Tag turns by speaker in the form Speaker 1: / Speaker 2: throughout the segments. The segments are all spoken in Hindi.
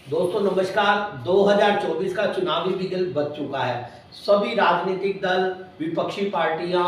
Speaker 1: दोस्तों नमस्कार। 2024 का चुनावी बिगुल बज चुका है। सभी राजनीतिक दल, विपक्षी पार्टियां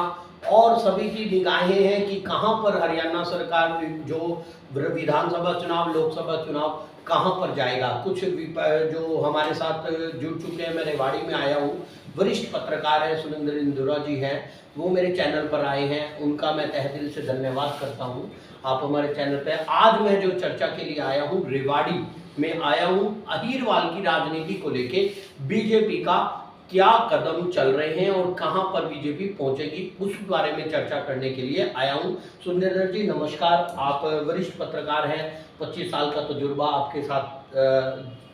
Speaker 1: और सभी की निगाहें हैं कि कहां पर हरियाणा सरकार जो विधानसभा चुनाव, लोकसभा चुनाव कहां पर जाएगा। कुछ जो हमारे साथ जुड़ चुके हैं, मैं रेवाड़ी में आया हूं। वरिष्ठ पत्रकार हैं, सुरेंद्र इंदुरा जी हैं, वो मेरे चैनल पर आए हैं, उनका मैं तहे दिल से धन्यवाद करता हूं। आप हमारे चैनल पे। आज मैं जो चर्चा के लिए आया हूं, रेवाड़ी में आया हूं, अहीरवाल की राजनीति को लेके बीजेपी का क्या कदम चल रहे हैं और कहां पर बीजेपी पहुंचेगी, उस बारे में चर्चा करने के लिए आया हूं। सुंदर जी नमस्कार। आप वरिष्ठ पत्रकार हैं, 25 साल का तजुर्बा आपके साथ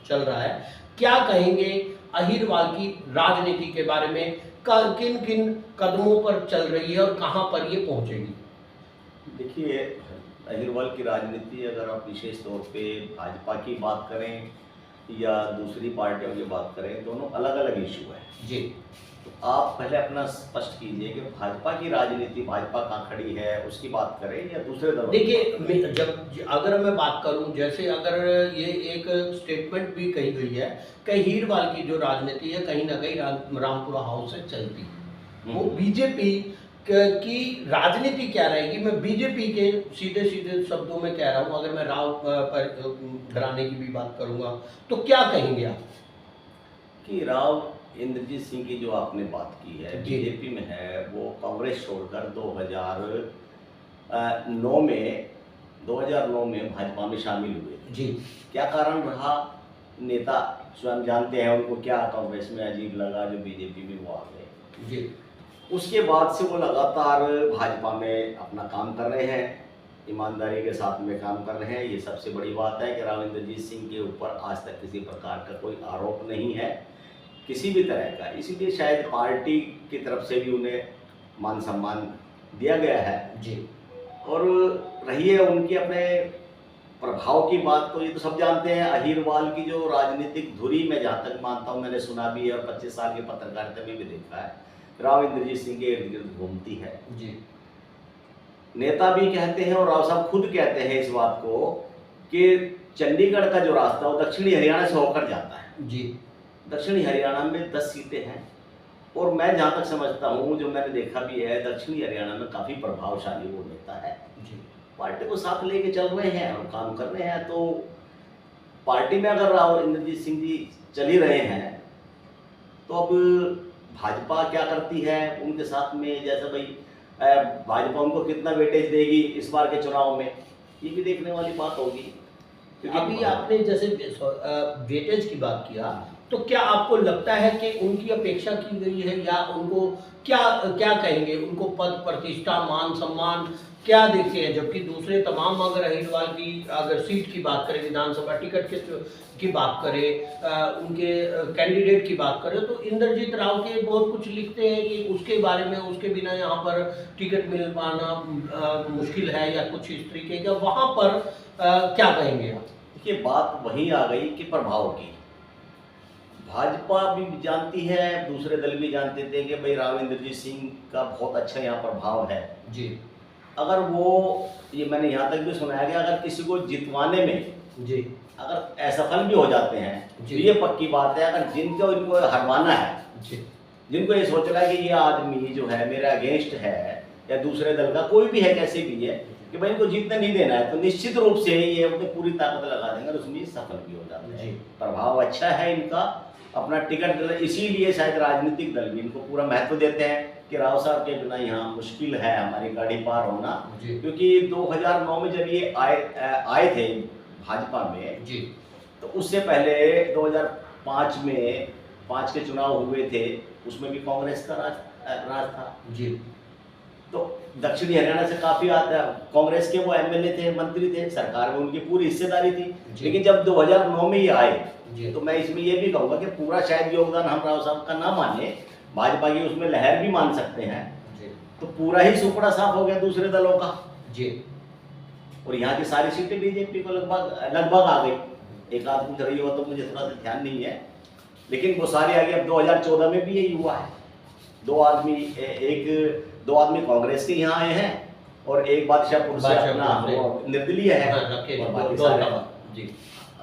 Speaker 1: चल रहा है। क्या कहेंगे अहीरवाल की राजनीति के बारे में, किन किन कदमों पर चल रही है और कहां पर ये पहुंचेगी?
Speaker 2: देखिए, अहीरवाल की राजनीति अगर आप विशेष तौर पे भाजपा की बात करें या दूसरी पार्टियों की बात करें, दोनों अलग अलग इशू है
Speaker 1: जी।
Speaker 2: तो आप पहले अपना स्पष्ट कीजिए कि भाजपा की राजनीति, भाजपा कहाँ खड़ी है उसकी बात करें या दूसरे दलों।
Speaker 1: देखिए, जब अगर मैं बात करूं, जैसे अगर ये एक स्टेटमेंट भी कही गई है कि हीरवाल की जो राजनीति है कहीं ना कहीं रामपुरा हाउस से चलती, वो बीजेपी की राजनीति क्या रहेगी। मैं बीजेपी के सीधे सीधे शब्दों में कह रहा हूं, अगर मैं राव पर घराने की भी बात करूंगा तो क्या कहेंगे आप?
Speaker 2: कि राव इंद्रजीत सिंह की जो आपने बात की है, बीजेपी में है, वो कांग्रेस छोड़कर 2009 में भाजपा में शामिल हुए
Speaker 1: जी।
Speaker 2: क्या कारण रहा, नेता स्वयं जानते हैं उनको क्या कांग्रेस में अजीब लगा जो बीजेपी में वो आ गए
Speaker 1: जी।
Speaker 2: उसके बाद से वो लगातार भाजपा में अपना काम कर रहे हैं, ईमानदारी के साथ में काम कर रहे हैं। ये सबसे बड़ी बात है कि राव इंद्रजीत सिंह के ऊपर आज तक किसी प्रकार का कोई आरोप नहीं है किसी भी तरह का, इसीलिए शायद पार्टी की तरफ से भी उन्हें मान सम्मान दिया गया है
Speaker 1: जी।
Speaker 2: और रही है उनकी अपने प्रभाव की बात, तो ये तो सब जानते हैं। अहीरवाल की जो राजनीतिक धुरी, मैं जहाँ तक मानता हूँ, मैंने सुना भी है और 25 साल की पत्रकारिता में भी देखा है, राव इंद्रजीत सिंह के इर्द गिर्द घूमती है
Speaker 1: जी।
Speaker 2: नेता भी कहते हैं और राव साहब खुद कहते हैं इस बात को कि चंडीगढ़ का जो रास्ता वो दक्षिणी हरियाणा से होकर जाता है
Speaker 1: जी।
Speaker 2: दक्षिणी हरियाणा में 10 सीटें हैं और मैं जहाँ तक समझता हूँ, जो मैंने देखा भी है, दक्षिणी हरियाणा में काफ़ी प्रभावशाली वो नेता है
Speaker 1: जी।
Speaker 2: पार्टी को साथ लेके चल रहे हैं और काम कर रहे हैं। तो पार्टी में अगर राव इंद्रजीत सिंह जी चल ही रहे हैं तो अब भाजपा क्या करती है उनके साथ में, जैसे भाई भाजपा उनको कितना वेटेज देगी इस बार के चुनाव में, ये भी देखने वाली बात होगी।
Speaker 1: अभी आपने जैसे वेटेज की बात किया, तो क्या आपको लगता है कि उनकी अपेक्षा की गई है, या उनको क्या क्या कहेंगे, उनको पद प्रतिष्ठा मान सम्मान क्या देखते हैं? जबकि दूसरे तमाम, अगर अहीरवाल की अगर सीट की बात करें, विधानसभा टिकट की बात करें, उनके कैंडिडेट की बात करें, तो इंद्रजीत राव के बहुत कुछ लिखते हैं कि उसके बारे में, उसके बिना यहाँ पर टिकट मिल पाना मुश्किल है या कुछ इस तरीके का। वहाँ पर क्या कहेंगे आप?
Speaker 2: देखिए, बात वहीं आ गई कि प्रभाव की। भाजपा भी जानती है, दूसरे दल भी जानते थे कि भाई राव इंद्रजीत सिंह का बहुत अच्छा यहाँ प्रभाव है
Speaker 1: जी।
Speaker 2: अगर वो, ये मैंने यहाँ तक भी सुना है कि अगर किसी को जितवाने में
Speaker 1: जी।
Speaker 2: अगर असफल भी हो जाते हैं तो
Speaker 1: जी।
Speaker 2: ये पक्की बात है, अगर जिनको इनको हरवाना है,
Speaker 1: जी।
Speaker 2: जिनको ये सोच रहा है कि ये आदमी जो है मेरे अगेंस्ट है या दूसरे दल का कोई भी है, कैसे भी है, कि भाई इनको जीतने नहीं देना है, तो निश्चित रूप से ये अपनी पूरी ताकत लगा देंगे और उसमें सफल भी हो जाते हैं। प्रभाव अच्छा है इनका, अपना टिकट, इसीलिए शायद राजनीतिक दल भी इनको पूरा महत्व देते हैं कि राव साहब के बिना यहाँ मुश्किल है हमारी गाड़ी पार होना। क्योंकि 2009 में जब ये आए थे भाजपा में जी, तो उससे पहले 2005 में 5 के चुनाव हुए थे, उसमें भी कांग्रेस का राज था जी। तो दक्षिणी हरियाणा से काफी कांग्रेस के वो एमएलए थे, मंत्री थे, सरकार में उनकी पूरी हिस्सेदारी थी। लेकिन जब 2009 में ये आए तो मैं इसमें ये भी कहूँगा कि पूरा शायद योगदान हम राव साहब का ना माने, भाजपा की उसमें लहर भी मान सकते हैं जी। तो पूरा ही सुपड़ा साफ हो गया दूसरे दलों का जी, और यहाँ की सारी सीटें बीजेपी को लगभग आ गई। एक आध कुछ रही हो तो मुझे थोड़ा सा ध्यान नहीं है, लेकिन वो सारे आ गए। अब 2014 में भी यही हुआ है, दो आदमी कांग्रेस के यहाँ आए हैं और एक बादशाहपुर से अपना निर्दलीय है,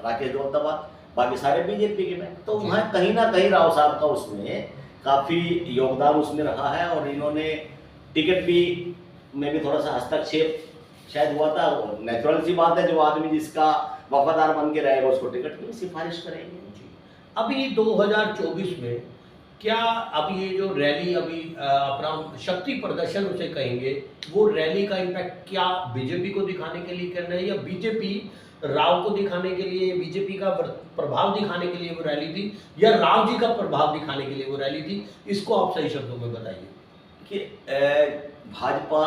Speaker 2: राकेश दौलताबाद। बाकी सारे बीजेपी के में। तो वहाँ कहीं ना कहीं राव साहब का उसमें काफ़ी योगदान उसमें रहा है, और इन्होंने टिकट भी में भी थोड़ा सा हस्तक्षेप शायद हुआ था। नेचुरल सी बात है, जो आदमी जिसका वफादार बन के रहेगा उसको टिकट की सिफारिश करेंगे।
Speaker 1: अभी 2024 में क्या अभी ये जो रैली अभी अपना शक्ति प्रदर्शन उसे कहेंगे, वो रैली का इम्पैक्ट क्या बीजेपी को दिखाने के लिए करना है, या बीजेपी राव को दिखाने के लिए, बीजेपी का प्रभाव दिखाने के लिए वो रैली थी, या राव जी का प्रभाव दिखाने के लिए वो रैली थी? इसको आप सही शब्दों में बताइए।
Speaker 2: कि भाजपा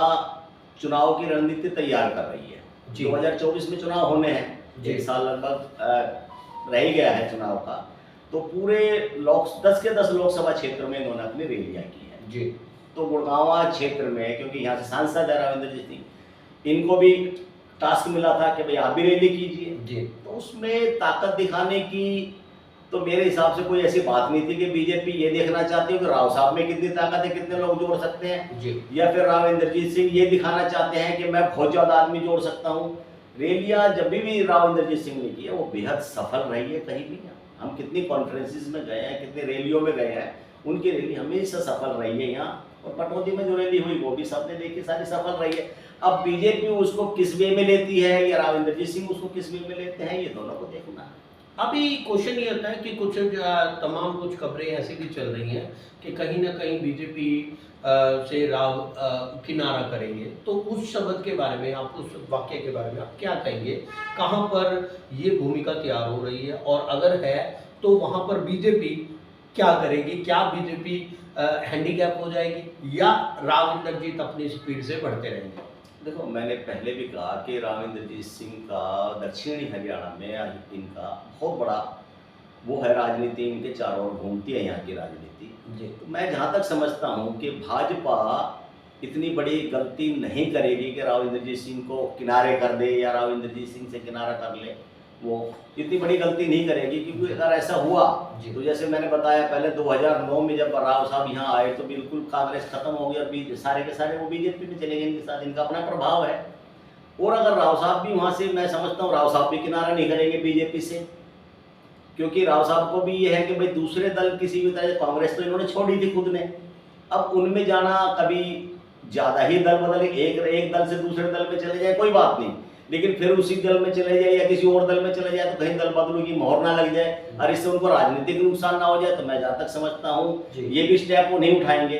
Speaker 2: चुनाव की रणनीति तैयार कर रही है। 2024 में चुनाव होने हैं, 1 साल लगभग रह ही गया है चुनाव का। तो पूरे 10 के 10 लोकसभा क्षेत्र में इन्होंने अपनी रैलियां की हैं
Speaker 1: जी।
Speaker 2: तो गुड़गांव क्षेत्र में, क्योंकि यहाँ से सांसद है राविंद्र जी सिंह, इनको भी टास्क मिला था कि भाई आप भी रैली कीजिए
Speaker 1: जी।
Speaker 2: तो उसमें ताकत दिखाने की तो मेरे हिसाब से कोई ऐसी बात नहीं थी कि बीजेपी ये देखना चाहती है कि राव साहब में कितनी ताकत है, कितने लोग जोड़ सकते हैं
Speaker 1: जी।
Speaker 2: या फिर राविंद्रजीत सिंह ये दिखाना चाहते हैं कि मैं बहुत ज़्यादा आदमी जोड़ सकता हूँ। रैलियाँ जब भी राविंद्रजीत सिंह ने की है वो बेहद सफल रही है। कहीं भी हम कितनी कॉन्फ्रेंसिस में गए हैं, कितनी रैलियों में गए हैं, उनकी रैली हमेशा सफल रही है यहाँ। और पटौदी में जो रैली हुई वो भी सबने देखी, सारी सफल रही है। अब बीजेपी उसको किस वे में लेती है या राविंद्रजीत सिंह उसको किस वे में लेते हैं, ये दोनों को देखना है।
Speaker 1: अभी क्वेश्चन ये आता है कि कुछ तमाम कुछ खबरें ऐसी भी चल रही हैं कि कहीं ना कहीं बीजेपी से राव किनारा करेंगे, तो उस शब्द के बारे में आप, उस वाक्य के बारे में आप क्या कहेंगे? कहाँ पर ये भूमिका तैयार हो रही है, और अगर है तो वहाँ पर बीजेपी क्या करेगी? क्या बीजेपी हैंडीकैप हो जाएगी, या राविंद्रजीत अपनी स्पीड से बढ़ते रहेंगे?
Speaker 2: देखो, मैंने पहले भी कहा कि राविंद्रजीत सिंह का दक्षिणी हरियाणा में इनका बहुत बड़ा वो है राजनीति, इनके चारों ओर घूमती है यहाँ की राजनीति जी। तो मैं जहाँ तक समझता हूँ कि भाजपा इतनी बड़ी गलती नहीं करेगी कि राविंद्रजीत सिंह को किनारे कर दे या राविंद्रजीत सिंह से किनारा कर ले। वो इतनी बड़ी गलती नहीं करेगी, क्योंकि अगर ऐसा हुआ तो जैसे मैंने बताया पहले 2009 में जब राव साहब यहाँ आए तो बिल्कुल कांग्रेस खत्म हो गई और सारे के सारे वो बीजेपी में चले गए, इनके साथ इनका अपना प्रभाव है। और अगर राव साहब भी वहाँ से, मैं समझता हूँ राव साहब भी किनारा नहीं करेंगे बीजेपी से, क्योंकि राव साहब को भी ये है कि भाई दूसरे दल किसी भी तरह, कांग्रेस तो इन्होंने छोड़ी थी खुद ने, अब उनमें जाना कभी ज़्यादा ही दल बदले, एक दल से दूसरे दल में चले जाए कोई बात नहीं, लेकिन फिर उसी दल में चले जाए या किसी और दल में चले जाए तो कहीं दल बदलू की मोहर ना लग जाए और इससे उनको राजनीतिक नुकसान ना हो जाए। तो मैं जहाँ तक समझता हूँ ये भी स्टेप वो नहीं उठाएंगे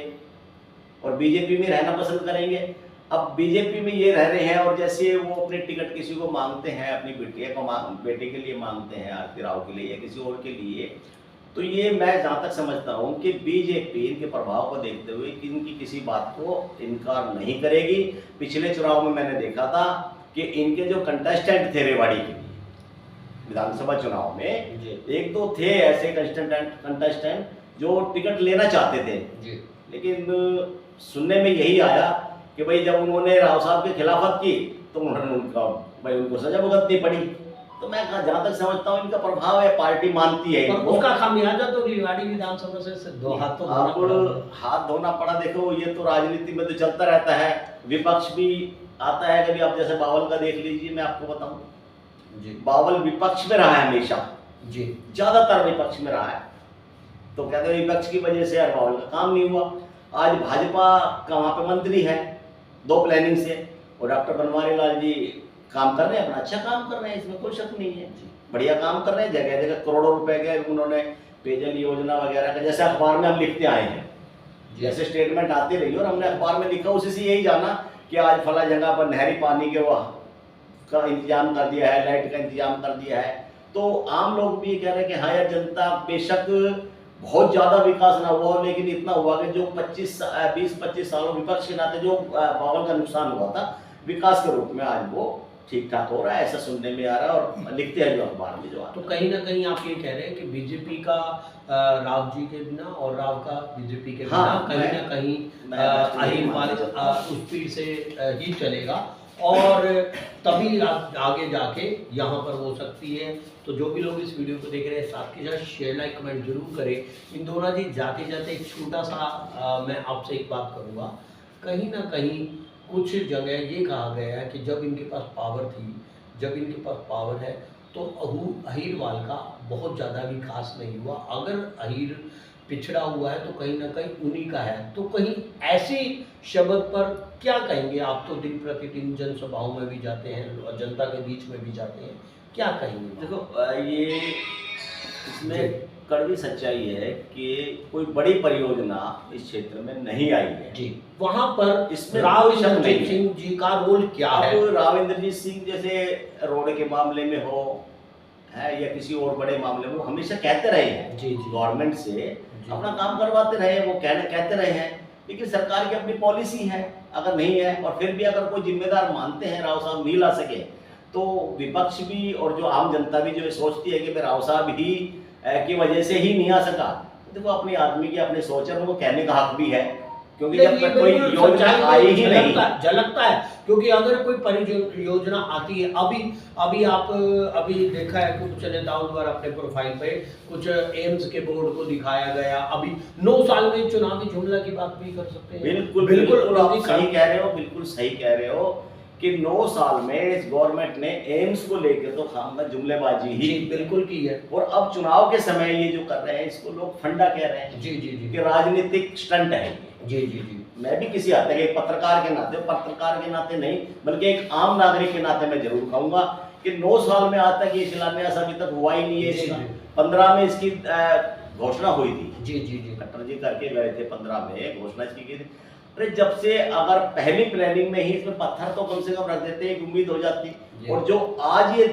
Speaker 2: और बीजेपी में रहना पसंद करेंगे। अब बीजेपी में ये रह रहे हैं और जैसे वो अपनी टिकट किसी को मांगते हैं, अपनी बेटे के लिए मांगते हैं, आरती राव के लिए या किसी और के लिए, तो ये मैं जहाँ तक समझता हूँ कि बीजेपी इनके प्रभाव को देखते हुए कि इनकी किसी बात को इनकार नहीं करेगी। पिछले चुनाव में मैंने देखा था कि इनके जो कंटेस्टेंट थे रेवाड़ी के लिए विधानसभा चुनाव में, एक दो थे ऐसे कंटेस्टेंट जो टिकट लेना चाहते थे, लेकिन सुनने में यही आया कि भाई जब उन्होंने राव साहब की खिलाफत की तो उन्होंने उनको सजा भुगतनी पड़ी। तो मैं जहाँ तक समझता हूँ इनका प्रभाव है, पार्टी मानती है इनको।
Speaker 1: उसका खामियाजा तो रेवाड़ी विधानसभा से दो
Speaker 2: हाथ धोना पड़ा। देखो ये तो राजनीति में तो चलता रहता है, विपक्ष भी आता है कभी। आप जैसे बावल का देख लीजिए, मैं आपको बताऊं बावल विपक्ष में रहा है हमेशा जी, ज्यादातर विपक्ष में रहा है। तो कहते हैं विपक्ष की वजह से बावल का काम नहीं हुआ। आज भाजपा का वहाँ पे मंत्री है 2 प्लानिंग से, और डॉक्टर बनवारी लाल जी काम कर रहे हैं, अपना अच्छा काम कर रहे हैं, इसमें कोई शक नहीं है, बढ़िया काम कर रहे हैं। जगह जगह करोड़ों रुपए के उन्होंने पेयजल योजना वगैरह का, जैसे अखबार में हम लिखते आए हैं, जैसे स्टेटमेंट आती रही और हमने अखबार में लिखा, उसी से यही जाना कि आज फला जगह पर नहरी पानी के का इंतजाम कर दिया है, लाइट का इंतजाम कर दिया है। तो आम लोग भी कह रहे हैं कि हाँ यार, जनता बेशक बहुत ज़्यादा विकास ना हुआ हो, लेकिन इतना हुआ कि जो 20-25 सालों विपक्ष के नाते जो बावल का नुकसान हुआ था विकास के रूप में, आज वो ठीक ठाक हो रहा है, ऐसा सुनने में आ रहा है और लिखते हैं जो अखबार में जो।
Speaker 1: तो कहीं ना कहीं आप ये कह रहे हैं कि बीजेपी का राव जी के बिना और राव का बीजेपी के बिना कहीं ना कहीं अहिंवाल उस पीढ़ से ही चलेगा और तभी आगे जाके यहाँ पर हो सकती है। तो जो भी लोग इस वीडियो को देख रहे हैं, साथ के साथ शेयर लाइक कमेंट जरूर करें। इंदौरा जी, जाते जाते एक छोटा सा मैं आपसे एक बात करूँगा, कहीं ना कहीं कुछ जगह ये कहा गया है कि जब इनके पास पावर थी, जब इनके पास पावर है तो अहीरवाल का बहुत ज़्यादा विकास नहीं हुआ। अगर अहीर पिछड़ा हुआ है तो कहीं ना कहीं उन्हीं का है। तो कहीं ऐसी शब्द पर क्या कहेंगे आप? तो दिन प्रतिदिन जनसभाओं में भी जाते हैं और जनता के बीच में भी जाते हैं, क्या कहेंगे?
Speaker 2: देखो ये
Speaker 1: जी
Speaker 2: इसमें कड़वी सच्चाई है कि कोई बड़ी परियोजना इस क्षेत्र में नहीं आई है।
Speaker 1: जी, वहाँ पर
Speaker 2: इसमें
Speaker 1: राव
Speaker 2: कोई शक नहीं
Speaker 1: इंद्रजीत
Speaker 2: है।
Speaker 1: सिंह जी का रोल क्या है?
Speaker 2: अब राव इंद्रजीत सिंह जैसे रोड के मामले में हो है या किसी और बड़े मामले में, वो हमेशा कहते रहे हैं
Speaker 1: जी जी
Speaker 2: गवर्नमेंट से अपना काम करवाते रहे, वो कहते रहे हैं। लेकिन सरकार की अपनी पॉलिसी है, अगर नहीं है और फिर भी अगर कोई जिम्मेदार मानते हैं राव साहब नहीं ला सके, तो विपक्ष भी और जो आम जनता भी जो सोचती है कि राव साहब ही की वजह से ही नहीं आ सका, तो देखो अपनी आदमी की अपनी सोच है, उनको कहने का हक भी है, क्योंकि जब तक कोई योजना आई ही नहीं
Speaker 1: झलकता है। क्योंकि अगर कोई परियोजना आती है, अभी देखा है कुछ नेताओं द्वारा अपने प्रोफाइल पे कुछ एम्स के बोर्ड को दिखाया गया। अभी 9 साल में चुनावी जुमला की बात भी कर सकते हैं।
Speaker 2: बिल्कुल आप सही कह रहे हो, बिल्कुल सही कह रहे हो कि 9 साल में इस गवर्नमेंट ने एम्स को लेकर तो खामखा जुमलेबाजी ही
Speaker 1: बिल्कुल की है।
Speaker 2: और अब चुनाव के समय ये जो कर रहे हैं इसको लोग फंडा कह रहे हैं।
Speaker 1: जी जी जी
Speaker 2: कि राजनीतिक स्टंट है।
Speaker 1: जी जी जी
Speaker 2: मैं भी किसी हद तक एक पत्रकार के नाते नहीं, बल्कि एक आम नागरिक के नाते मैं जरूर कहूंगा कि 9 साल में आज तक ये शिलान्यास अभी तक हुआ ही नहीं है इसका। 15 में इसकी घोषणा हुई थी।
Speaker 1: जी जी जी
Speaker 2: खट्टर जी करके गए थे, 15 में घोषणा इसकी की थी। अरे जब से अगर पहली प्लानिंग में ही इसमें पत्थर तो कम से कम रख देते एक उम्मीद हो जाती। और जो आज ये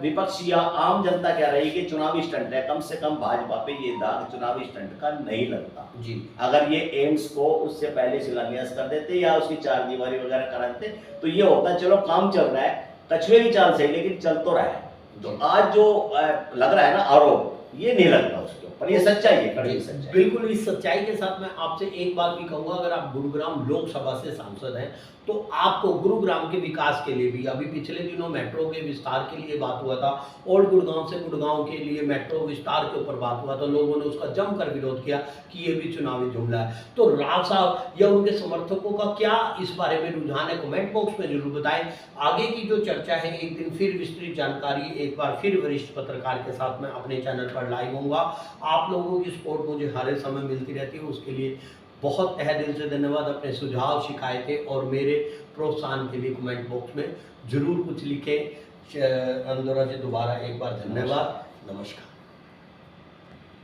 Speaker 2: विपक्ष या आम जनता कह रही है कि चुनावी स्टंट है, कम से कम भाजपा पे ये दाग चुनावी स्टंट का नहीं लगता
Speaker 1: जी।
Speaker 2: अगर ये एम्स को उससे पहले शिलान्यास कर देते या उसकी 4 दीवारी वगैरह करा देते तो ये होता चलो काम चल रहा है, कछुए की चाल सही लेकिन चल तो रहा है। तो आज जो लग रहा है ना आरोप, ये नहीं लगता उसके ऊपर, ये सच्चाई है, कड़ी सच्चाई।
Speaker 1: बिल्कुल इस सच्चाई के साथ मैं आपसे एक बात भी कहूंगा, अगर आप गुरुग्राम लोकसभा से सांसद हैं तो आपको गुरुग्राम के विकास के लिए भी, अभी पिछले दिनों मेट्रो के विस्तार के लिए बात हुआ था, ओल्ड गुड़गांव से गुड़गांव के लिए मेट्रो विस्तार के ऊपर बात हुआ था, लोगों ने उसका जमकर विरोध किया कि ये भी चुनावी जुमला है। तो राव साहब या उनके समर्थकों का क्या इस बारे में रुझान है? कमेंट बॉक्स में जरूर बताएं। आगे की जो चर्चा है एक दिन फिर विस्तृत जानकारी एक बार फिर वरिष्ठ पत्रकार के साथ मैं अपने चैनल पर लाइव होऊंगा। आप लोगों की सपोर्ट मुझे हर समय मिलती रहती है, उसके लिए बहुत तहे दिल से धन्यवाद। अपने सुझाव, शिकायतें और मेरे प्रोत्साहन के लिए कमेंट बॉक्स में जरूर कुछ लिखें। अंदोरा जी दोबारा एक बार धन्यवाद, नमस्कार।